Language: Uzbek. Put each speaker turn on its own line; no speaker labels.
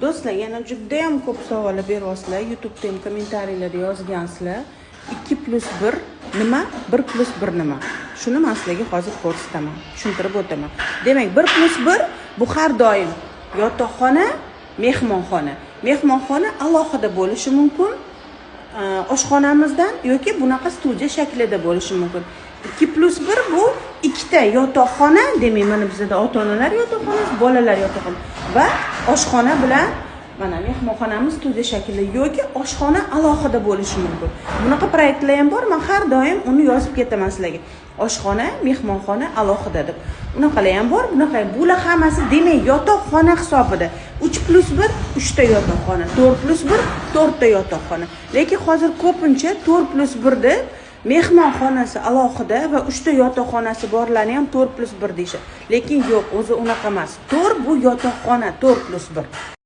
Do'stlar, yana juda ham ko'p savollar beryapsizlar. YouTube'da ham kommentariylarda yozgansizlar. 2+1 nima? 1+1 nima? Shuni men sizlarga hozir ko'rsataman, tushuntirib o'taman. Demak, 1+1 bu har doim yotoqxona, mehmonxona. Mehmonxona alohida bo'lishi mumkin. Oshxonamizdan yoki bunaqa studiya shaklida bo'lishi mumkin. 2+1 bu ikkita yotoqxona, demak, mana bizda ota-onalar yotoqxonasi, bolalar yotoqxonasi va oshxona bilan mana mehmonxonamiz studiya shaklida yoki oshxona alohida bo'lishi mumkin. Bunaqa proyektlar ham bor, men har doim uni yozib ketaman sizlarga. Oshxona, mehmonxona alohida deb. Unaqalar ham bor, bunaqa. Bular hammasi demak yotoqxona hisobida. 3+1 3 ta yotoqxona, 4+1 4 ta yotoqxona. Lekin hozir ko'pincha 4+1 deb mehmonxonasi alohida va 3 ta yotoqxonasi borlarni ham 4+1 deyishadi. Lekin yo'q, o'zi unaqa emas. 4 bu yotoqxona, 4+1.